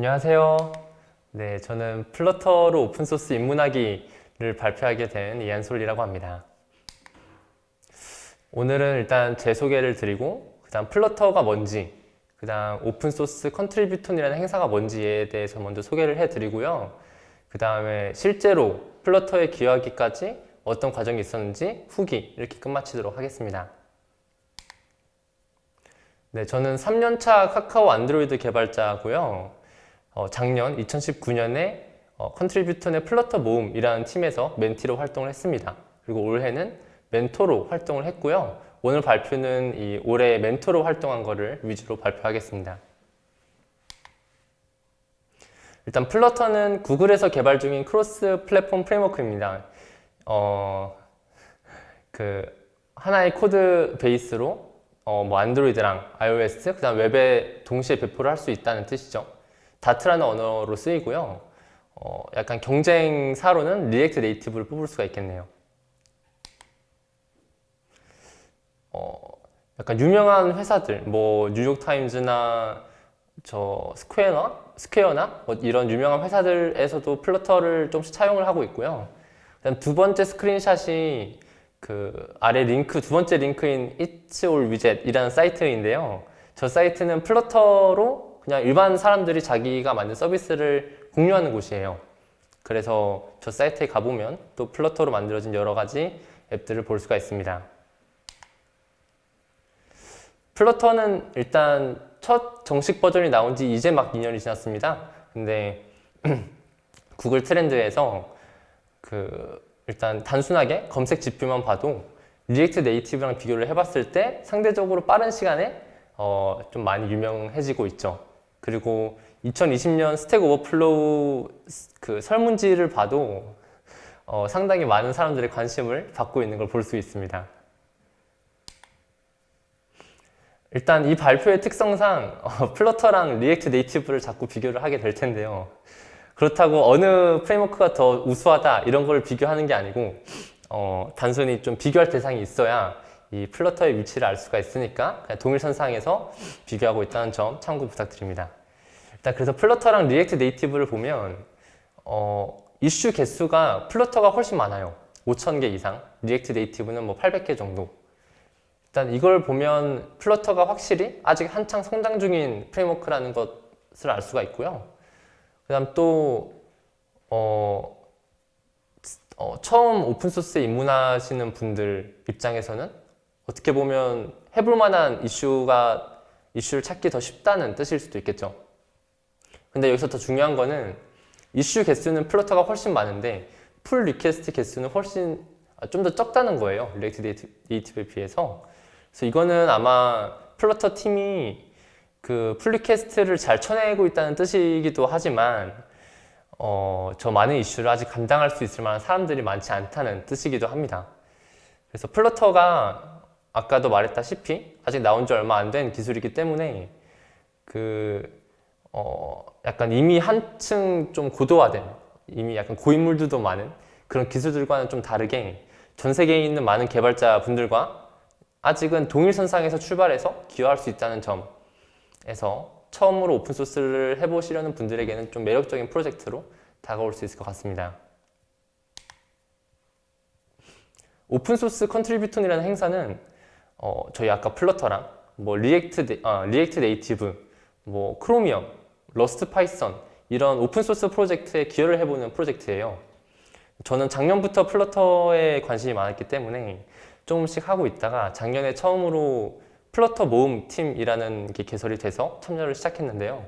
안녕하세요. 네, 저는 플러터로 오픈소스 인문하기를 발표하게 된 이한솔이라고 합니다. 오늘은 일단 제 소개를 드리고, 그 다음 플러터가 뭔지, 그 다음 오픈소스 컨트리뷰턴이라는 행사가 뭔지에 대해서 먼저 소개를 해드리고요. 그 다음에 실제로 플러터에 기여하기까지 어떤 과정이 있었는지 후기 이렇게 끝마치도록 하겠습니다. 네, 저는 3년차 카카오 안드로이드 개발자고요. 작년 2019년에 컨트리뷰턴의 플러터 모음이라는 팀에서 멘티로 활동을 했습니다. 그리고 올해는 멘토로 활동을 했고요. 오늘 발표는 이 올해 멘토로 활동한 거를 위주로 발표하겠습니다. 일단 플러터는 구글에서 개발 중인 크로스 플랫폼 프레임워크입니다. 하나의 코드 베이스로 뭐 안드로이드랑 iOS, 그 다음 웹에 동시에 배포를 할 수 있다는 뜻이죠. 다트라는 언어로 쓰이고요. 약간 경쟁사로는 리액트 네이티브를 뽑을 수가 있겠네요. 약간 유명한 회사들, 뭐 뉴욕타임즈나 스퀘어나 뭐 이런 유명한 회사들에서도 플러터를 조금씩 차용을 하고 있고요. 그다음 두 번째 스크린샷이 그 아래 링크, 두 번째 링크인 It's All Widget이라는 사이트인데요. 저 사이트는 플러터로 그냥 일반 사람들이 자기가 만든 서비스를 공유하는 곳이에요. 그래서 저 사이트에 가보면 또 플러터로 만들어진 여러 가지 앱들을 볼 수가 있습니다. 플러터는 일단 첫 정식 버전이 나온 지 이제 막 2년이 지났습니다. 근데 구글 트렌드에서 일단 단순하게 검색 지표만 봐도 리액트 네이티브랑 비교를 해봤을 때 상대적으로 빠른 시간에 좀 많이 유명해지고 있죠. 그리고 2020년 스택 오버플로우 그 설문지를 봐도 상당히 많은 사람들의 관심을 받고 있는 걸 볼 수 있습니다. 일단 이 발표의 특성상 플러터랑 리액트 네이티브를 자꾸 비교를 하게 될 텐데요. 그렇다고 어느 프레임워크가 더 우수하다 이런 걸 비교하는 게 아니고 단순히 좀 비교할 대상이 있어야 이 플러터의 위치를 알 수가 있으니까 그냥 동일선상에서 비교하고 있다는 점 참고 부탁드립니다. 일단 그래서 플러터랑 리액트 네이티브를 보면 이슈 개수가 플러터가 훨씬 많아요. 5,000개 이상, 리액트 네이티브는 뭐 800개 정도. 일단 이걸 보면 플러터가 확실히 아직 한창 성장 중인 프레임워크라는 것을 알 수가 있고요. 그 다음 또 처음 오픈소스에 입문하시는 분들 입장에서는 어떻게 보면 해볼 만한 이슈를 찾기 더 쉽다는 뜻일 수도 있겠죠. 근데 여기서 더 중요한 거는 이슈 개수는 플러터가 훨씬 많은데 풀 리퀘스트 개수는 훨씬 좀 더 적다는 거예요. 리액트 네이티브에 비해서. 그래서 이거는 아마 플러터 팀이 그 풀 리퀘스트를 잘 쳐내고 있다는 뜻이기도 하지만 저 많은 이슈를 아직 감당할 수 있을 만한 사람들이 많지 않다는 뜻이기도 합니다. 그래서 플러터가 아까도 말했다시피 아직 나온 지 얼마 안 된 기술이기 때문에 약간 이미 한층 좀 고도화된, 이미 약간 고인물들도 많은 그런 기술들과는 좀 다르게 전 세계에 있는 많은 개발자 분들과 아직은 동일선상에서 출발해서 기여할 수 있다는 점에서 처음으로 오픈소스를 해보시려는 분들에게는 좀 매력적인 프로젝트로 다가올 수 있을 것 같습니다. 오픈소스 컨트리뷰턴이라는 행사는 저희 아까 플러터랑 뭐 리액트 네이티브, 뭐 크로미엄, 러스트 파이썬 이런 오픈소스 프로젝트에 기여를 해보는 프로젝트예요. 저는 작년부터 플러터에 관심이 많았기 때문에 조금씩 하고 있다가 작년에 처음으로 플러터 모음 팀이라는 게 개설이 돼서 참여를 시작했는데요.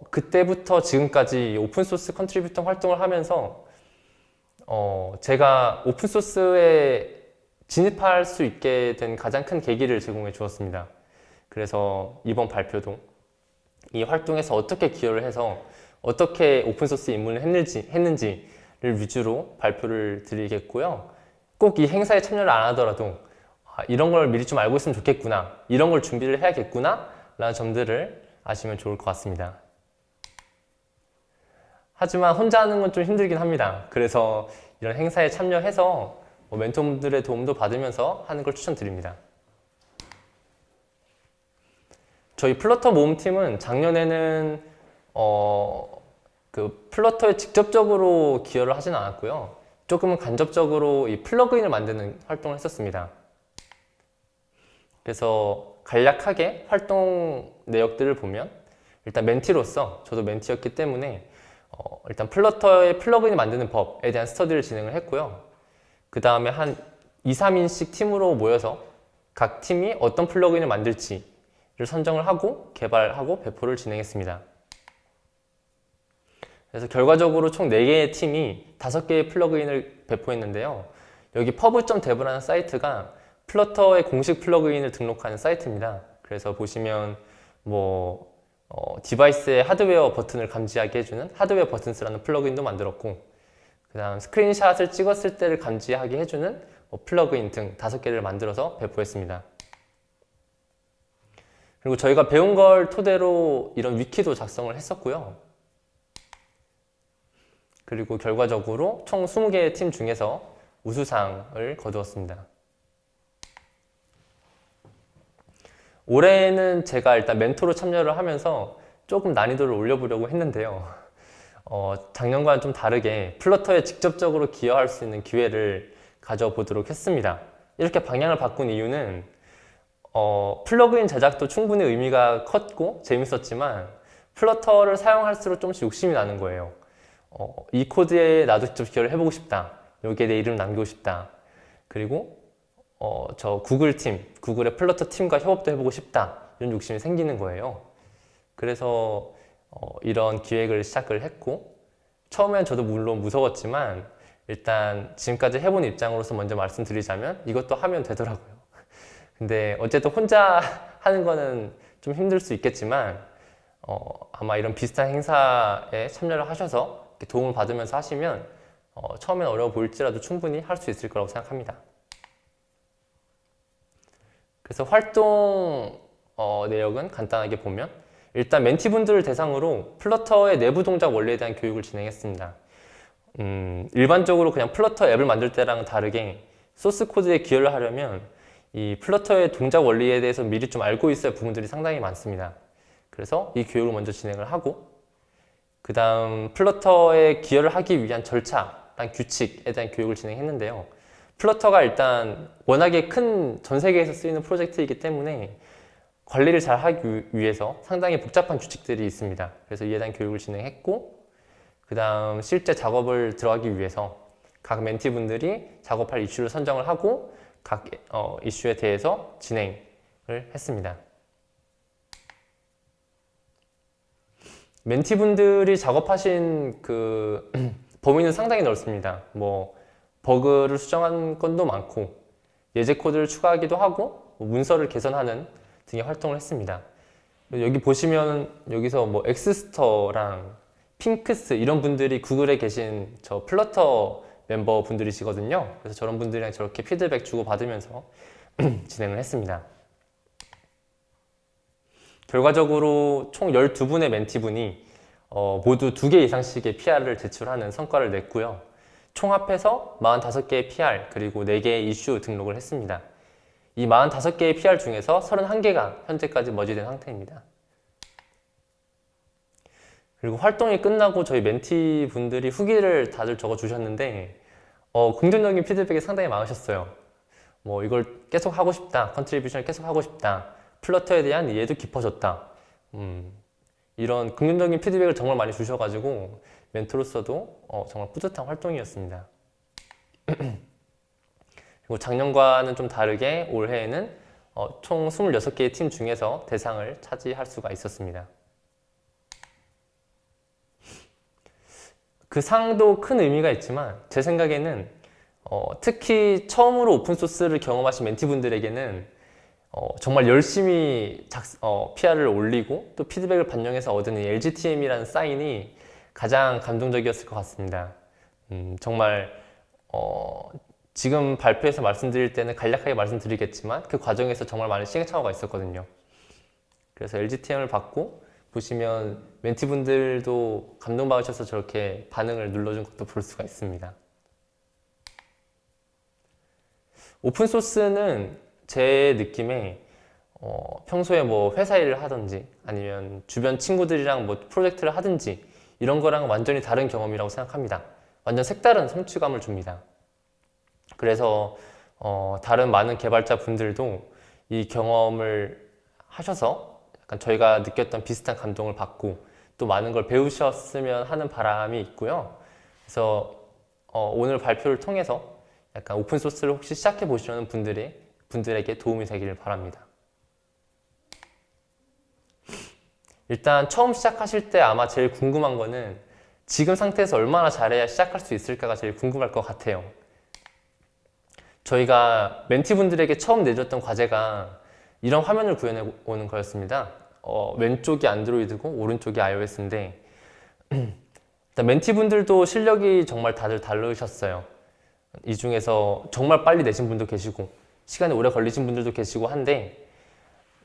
그때부터 지금까지 오픈소스 컨트리뷰터 활동을 하면서 제가 오픈소스에 진입할 수 있게 된 가장 큰 계기를 제공해 주었습니다. 그래서 이번 발표도 이 활동에서 어떻게 기여를 해서 어떻게 오픈소스 입문을 했는지를 위주로 발표를 드리겠고요. 꼭 이 행사에 참여를 안 하더라도 이런 걸 미리 좀 알고 있으면 좋겠구나, 이런 걸 준비를 해야겠구나 라는 점들을 아시면 좋을 것 같습니다. 하지만 혼자 하는 건 좀 힘들긴 합니다. 그래서 이런 행사에 참여해서 멘토분들의 도움도 받으면서 하는 걸 추천드립니다. 저희 플러터 모음팀은 작년에는 그 플러터에 직접적으로 기여를 하지는 않았고요. 조금은 간접적으로 이 플러그인을 만드는 활동을 했었습니다. 그래서 간략하게 활동 내역들을 보면 일단 멘티로서 저도 멘티였기 때문에 일단 플러터의 플러그인을 만드는 법에 대한 스터디를 진행을 했고요. 그 다음에 한 2, 3인씩 팀으로 모여서 각 팀이 어떤 플러그인을 만들지를 선정을 하고 개발하고 배포를 진행했습니다. 그래서 결과적으로 총 4개의 팀이 5개의 플러그인을 배포했는데요. 여기 pub.dev라는 사이트가 플러터의 공식 플러그인을 등록하는 사이트입니다. 그래서 보시면 디바이스의 하드웨어 버튼을 감지하게 해주는 하드웨어 버튼스라는 플러그인도 만들었고, 그 다음 스크린샷을 찍었을 때를 감지하게 해주는 플러그인 등 5개를 만들어서 배포했습니다. 그리고 저희가 배운 걸 토대로 이런 위키도 작성을 했었고요. 그리고 결과적으로 총 20개의 팀 중에서 우수상을 거두었습니다. 올해는 제가 일단 멘토로 참여를 하면서 조금 난이도를 올려보려고 했는데요. 작년과는 좀 다르게 플러터에 직접적으로 기여할 수 있는 기회를 가져보도록 했습니다. 이렇게 방향을 바꾼 이유는 플러그인 제작도 충분히 의미가 컸고 재밌었지만 플러터를 사용할수록 조금씩 욕심이 나는 거예요. 이 코드에 나도 직접 기여를 해보고 싶다. 여기에 내 이름 남기고 싶다. 그리고 저 구글의 플러터 팀과 협업도 해보고 싶다. 이런 욕심이 생기는 거예요. 그래서 이런 기획을 시작을 했고, 처음엔 저도 물론 무서웠지만 일단 지금까지 해본 입장으로서 먼저 말씀드리자면 이것도 하면 되더라고요. 근데 어쨌든 혼자 하는 거는 좀 힘들 수 있겠지만 아마 이런 비슷한 행사에 참여를 하셔서 도움을 받으면서 하시면 처음엔 어려워 보일지라도 충분히 할 수 있을 거라고 생각합니다. 그래서 활동 내역은 간단하게 보면 일단 멘티분들을 대상으로 플러터의 내부 동작 원리에 대한 교육을 진행했습니다. 일반적으로 그냥 플러터 앱을 만들 때랑 다르게 소스 코드에 기여를 하려면 이 플러터의 동작 원리에 대해서 미리 좀 알고 있어야 할 부분들이 상당히 많습니다. 그래서 이 교육을 먼저 진행을 하고, 그 다음 플러터에 기여를 하기 위한 절차랑 규칙에 대한 교육을 진행했는데요. 플러터가 일단 워낙에 큰 전 세계에서 쓰이는 프로젝트이기 때문에 관리를 잘 하기 위해서 상당히 복잡한 규칙들이 있습니다. 그래서 이에 대한 교육을 진행했고, 그 다음 실제 작업을 들어가기 위해서 각 멘티분들이 작업할 이슈를 선정을 하고 각 이슈에 대해서 진행을 했습니다. 멘티분들이 작업하신 그 범위는 상당히 넓습니다. 버그를 수정한 건도 많고 예제 코드를 추가하기도 하고 문서를 개선하는 등의 활동을 했습니다. 여기 보시면 여기서 엑스스터랑 핑크스 이런 분들이 구글에 계신 저 플러터 멤버 분들이시거든요. 그래서 저런 분들이랑 저렇게 피드백 주고 받으면서 진행을 했습니다. 결과적으로 총 12분의 멘티분이 모두 2개 이상씩의 PR을 제출하는 성과를 냈고요. 총 합해서 45개의 PR 그리고 4개의 이슈 등록을 했습니다. 이 45개의 PR 중에서 31개가 현재까지 머지된 상태입니다. 그리고 활동이 끝나고 저희 멘티 분들이 후기를 다들 적어주셨는데 긍정적인 피드백이 상당히 많으셨어요. 이걸 계속 하고 싶다, 컨트리뷰션을 계속 하고 싶다, 플러터에 대한 이해도 깊어졌다, 이런 긍정적인 피드백을 정말 많이 주셔가지고 멘토로서도 정말 뿌듯한 활동이었습니다. 그리고 작년과는 좀 다르게 올해에는 총 26개의 팀 중에서 대상을 차지할 수가 있었습니다. 그 상도 큰 의미가 있지만 제 생각에는 특히 처음으로 오픈소스를 경험하신 멘티분들에게는 정말 열심히 PR을 올리고 또 피드백을 반영해서 얻은 이 LGTM이라는 사인이 가장 감동적이었을 것 같습니다. 정말 지금 발표해서 말씀드릴 때는 간략하게 말씀드리겠지만 그 과정에서 정말 많은 시행착오가 있었거든요. 그래서 LGTM을 받고 보시면 멘티분들도 감동받으셔서 저렇게 반응을 눌러준 것도 볼 수가 있습니다. 오픈소스는 제 느낌에 평소에 뭐 회사 일을 하든지 아니면 주변 친구들이랑 뭐 프로젝트를 하든지 이런 거랑 완전히 다른 경험이라고 생각합니다. 완전 색다른 성취감을 줍니다. 그래서 다른 많은 개발자 분들도 이 경험을 하셔서 약간 저희가 느꼈던 비슷한 감동을 받고 또 많은 걸 배우셨으면 하는 바람이 있고요. 그래서 오늘 발표를 통해서 약간 오픈소스를 혹시 시작해 보시려는 분들에게 도움이 되기를 바랍니다. 일단 처음 시작하실 때 아마 제일 궁금한 거는 지금 상태에서 얼마나 잘해야 시작할 수 있을까가 제일 궁금할 것 같아요. 저희가 멘티분들에게 처음 내줬던 과제가 이런 화면을 구현해 오는 거였습니다. 왼쪽이 안드로이드고 오른쪽이 iOS인데 일단 멘티분들도 실력이 정말 다들 다르셨어요. 이 중에서 정말 빨리 내신 분도 계시고 시간이 오래 걸리신 분들도 계시고 한데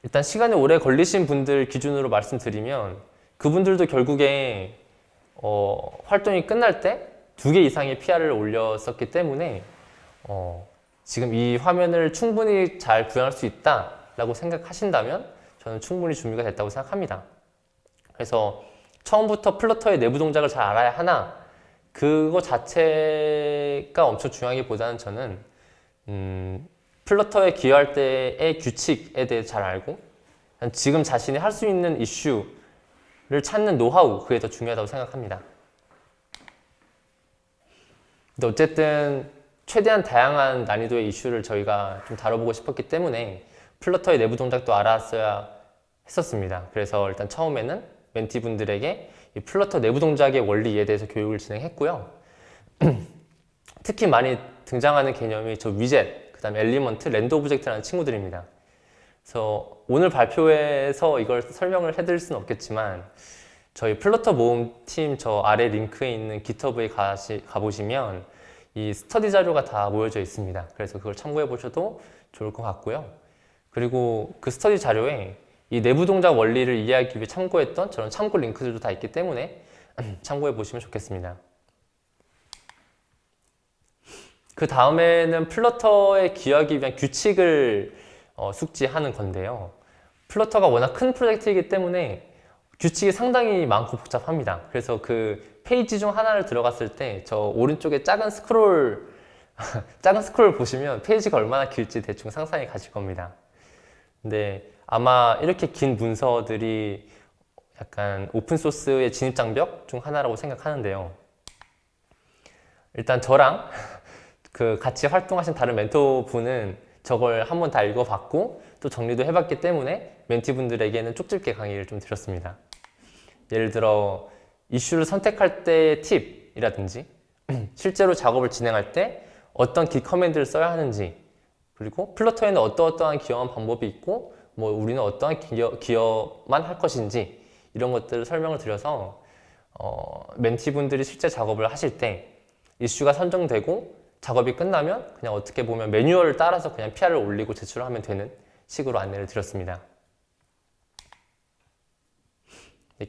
일단 시간이 오래 걸리신 분들 기준으로 말씀드리면 그분들도 결국에 활동이 끝날 때 2개 이상의 PR을 올렸었기 때문에 지금 이 화면을 충분히 잘 구현할 수 있다라고 생각하신다면 저는 충분히 준비가 됐다고 생각합니다. 그래서 처음부터 플러터의 내부 동작을 잘 알아야 하나 그거 자체가 엄청 중요하기보다는 저는 플러터에 기여할 때의 규칙에 대해 잘 알고 지금 자신이 할 수 있는 이슈를 찾는 노하우 그게 더 중요하다고 생각합니다. 근데 어쨌든 최대한 다양한 난이도의 이슈를 저희가 좀 다뤄보고 싶었기 때문에 플러터의 내부 동작도 알았어야 했었습니다. 그래서 일단 처음에는 멘티분들에게 이 플러터 내부 동작의 원리에 대해서 교육을 진행했고요. 특히 많이 등장하는 개념이 저 위젯, 그 다음에 엘리먼트, 랜드 오브젝트라는 친구들입니다. 그래서 오늘 발표에서 이걸 설명을 해드릴 수는 없겠지만 저희 플러터 모음팀 저 아래 링크에 있는 GitHub에 가보시면 이 스터디 자료가 다 모여져 있습니다. 그래서 그걸 참고해 보셔도 좋을 것 같고요. 그리고 그 스터디 자료에 이 내부 동작 원리를 이해하기 위해 참고했던 저런 참고 링크들도 다 있기 때문에 참고해 보시면 좋겠습니다. 그 다음에는 플러터에 기여하기 위한 규칙을 숙지하는 건데요. 플러터가 워낙 큰 프로젝트이기 때문에 규칙이 상당히 많고 복잡합니다. 그래서 그 페이지 중 하나를 들어갔을 때 저 오른쪽에 작은 스크롤 보시면 페이지가 얼마나 길지 대충 상상이 가실 겁니다. 근데 아마 이렇게 긴 문서들이 약간 오픈소스의 진입장벽 중 하나라고 생각하는데요. 일단 저랑 그 같이 활동하신 다른 멘토분은 저걸 한번 다 읽어봤고 또 정리도 해봤기 때문에 멘티분들에게는 쪽집게 강의를 좀 드렸습니다. 예를 들어 이슈를 선택할 때의 팁이라든지 실제로 작업을 진행할 때 어떤 git 커맨드를 써야 하는지 그리고 플러터에는 어떠한 기여한 방법이 있고 뭐 우리는 어떠한 기여만 할 것인지 이런 것들을 설명을 드려서 멘티분들이 실제 작업을 하실 때 이슈가 선정되고 작업이 끝나면 그냥 어떻게 보면 매뉴얼을 따라서 그냥 PR을 올리고 제출하면 되는 식으로 안내를 드렸습니다.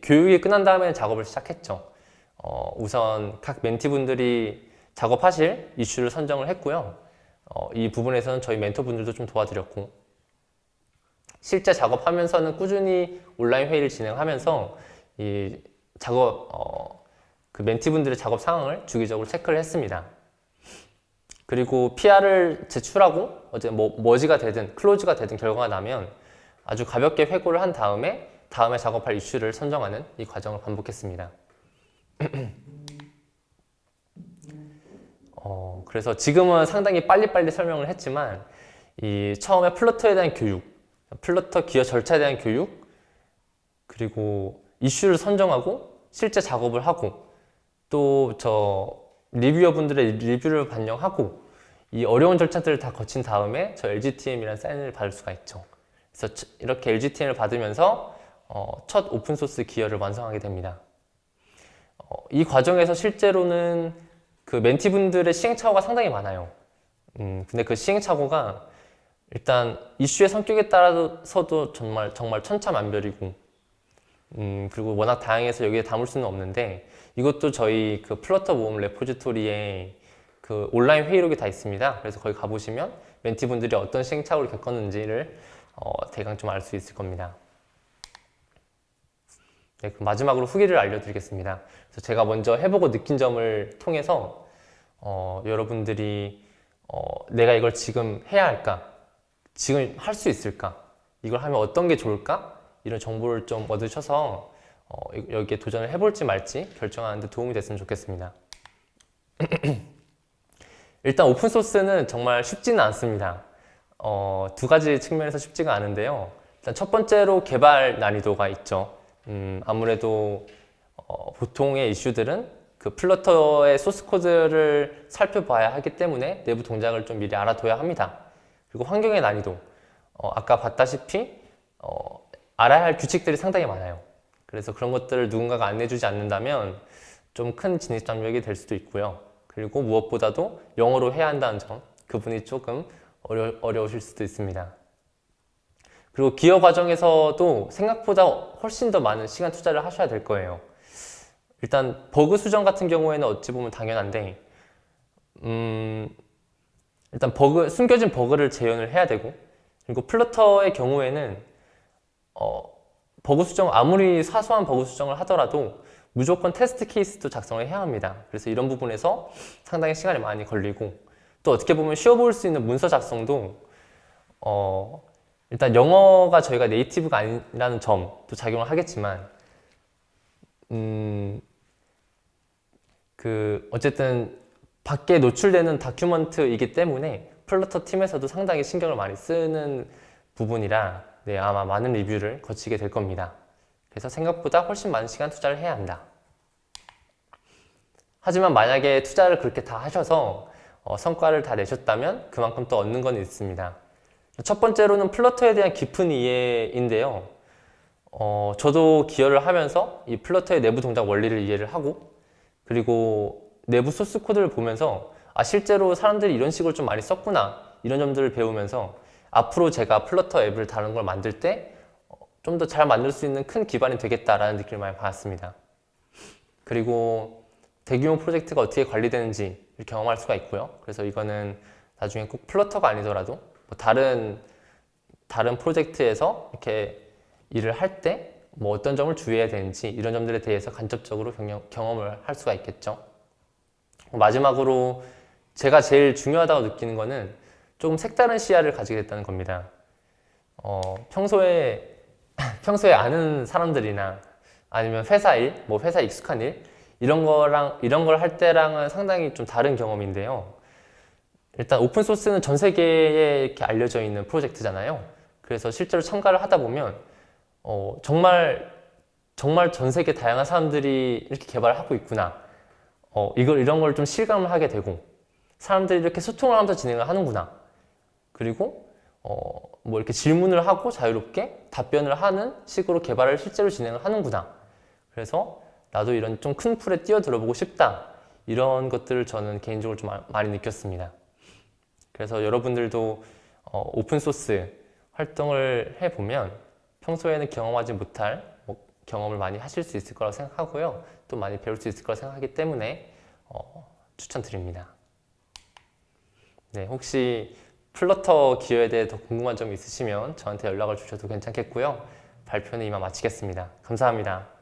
교육이 끝난 다음에 작업을 시작했죠. 우선 각 멘티분들이 작업하실 이슈를 선정을 했고요. 이 부분에서는 저희 멘토분들도 좀 도와드렸고 실제 작업하면서는 꾸준히 온라인 회의를 진행하면서 이 그 멘티분들의 작업 상황을 주기적으로 체크를 했습니다. 그리고 PR을 제출하고 어제 머지가 되든 클로즈가 되든 결과가 나면 아주 가볍게 회고를 한 다음에 작업할 이슈를 선정하는 이 과정을 반복했습니다. 그래서 지금은 상당히 빨리빨리 설명을 했지만 이 처음에 플러터에 대한 교육, 플러터 기여 절차에 대한 교육, 그리고 이슈를 선정하고 실제 작업을 하고 또 저 리뷰어분들의 리뷰를 반영하고 이 어려운 절차들을 다 거친 다음에 저 LGTM이라는 사인을 받을 수가 있죠. 그래서 이렇게 LGTM을 받으면서 첫 오픈소스 기여를 완성하게 됩니다. 이 과정에서 실제로는 그 멘티분들의 시행착오가 상당히 많아요. 근데 그 시행착오가 일단 이슈의 성격에 따라서도 정말 천차만별이고 그리고 워낙 다양해서 여기에 담을 수는 없는데 이것도 저희 그 플러터 모음 레포지토리에 그 온라인 회의록이 다 있습니다. 그래서 거기 가보시면 멘티분들이 어떤 시행착오를 겪었는지를 대강 좀 알 수 있을 겁니다. 네, 그럼 마지막으로 후기를 알려드리겠습니다. 그래서 제가 먼저 해보고 느낀 점을 통해서 여러분들이 내가 이걸 지금 해야 할까? 지금 할 수 있을까? 이걸 하면 어떤 게 좋을까? 이런 정보를 좀 얻으셔서 여기에 도전을 해볼지 말지 결정하는 데 도움이 됐으면 좋겠습니다. 일단 오픈소스는 정말 쉽지는 않습니다. 두 가지 측면에서 쉽지가 않은데요. 일단 첫 번째로 개발 난이도가 있죠. 아무래도 보통의 이슈들은 그 플러터의 소스 코드를 살펴봐야 하기 때문에 내부 동작을 좀 미리 알아둬야 합니다. 그리고 환경의 난이도, 아까 봤다시피 알아야 할 규칙들이 상당히 많아요. 그래서 그런 것들을 누군가가 안내해주지 않는다면 좀 큰 진입 장벽이 될 수도 있고요. 그리고 무엇보다도 영어로 해야 한다는 점, 그 부분이 조금 어려우실 수도 있습니다. 그리고 기여 과정에서도 생각보다 훨씬 더 많은 시간 투자를 하셔야 될 거예요. 일단 버그 수정 같은 경우에는 어찌 보면 당연한데 일단 숨겨진 버그를 재현을 해야 되고, 그리고 플러터의 경우에는 버그 수정, 아무리 사소한 버그 수정을 하더라도 무조건 테스트 케이스도 작성을 해야 합니다. 그래서 이런 부분에서 상당히 시간이 많이 걸리고, 또 어떻게 보면 쉬워 보일 수 있는 문서 작성도 일단 영어가 저희가 네이티브가 아니라는 점도 작용을 하겠지만 어쨌든 밖에 노출되는 다큐먼트이기 때문에 플러터 팀에서도 상당히 신경을 많이 쓰는 부분이라 아마 많은 리뷰를 거치게 될 겁니다. 그래서 생각보다 훨씬 많은 시간 투자를 해야 한다. 하지만 만약에 투자를 그렇게 다 하셔서 성과를 다 내셨다면 그만큼 또 얻는 건 있습니다. 첫 번째로는 플러터에 대한 깊은 이해인데요. 저도 기여를 하면서 이 플러터의 내부 동작 원리를 이해를 하고, 그리고 내부 소스 코드를 보면서 실제로 사람들이 이런 식으로 좀 많이 썼구나, 이런 점들을 배우면서 앞으로 제가 플러터 앱을 다른 걸 만들 때 좀 더 잘 만들 수 있는 큰 기반이 되겠다라는 느낌을 많이 받았습니다. 그리고 대규모 프로젝트가 어떻게 관리되는지를 경험할 수가 있고요. 그래서 이거는 나중에 꼭 플러터가 아니더라도 다른 프로젝트에서 이렇게 일을 할 때 어떤 점을 주의해야 되는지, 이런 점들에 대해서 간접적으로 경험을 할 수가 있겠죠. 마지막으로 제가 제일 중요하다고 느끼는 거는 조금 색다른 시야를 가지게 됐다는 겁니다. 평소에 아는 사람들이나 아니면 회사 일, 회사에 익숙한 일, 이런 걸 할 때랑은 상당히 좀 다른 경험인데요. 일단 오픈소스는 전 세계에 이렇게 알려져 있는 프로젝트잖아요. 그래서 실제로 참가를 하다 보면 정말 전 세계 다양한 사람들이 이렇게 개발을 하고 있구나, 이런 걸 좀 실감을 하게 되고, 사람들이 이렇게 소통을 하면서 진행을 하는구나, 그리고 이렇게 질문을 하고 자유롭게 답변을 하는 식으로 개발을 실제로 진행을 하는구나, 그래서 나도 이런 좀 큰 풀에 뛰어들어보고 싶다, 이런 것들을 저는 개인적으로 좀 많이 느꼈습니다. 그래서 여러분들도 오픈소스 활동을 해보면 평소에는 경험하지 못할 경험을 많이 하실 수 있을 거라고 생각하고요. 또 많이 배울 수 있을 거라고 생각하기 때문에 추천드립니다. 네, 혹시 플러터 기여에 대해 더 궁금한 점이 있으시면 저한테 연락을 주셔도 괜찮겠고요. 발표는 이만 마치겠습니다. 감사합니다.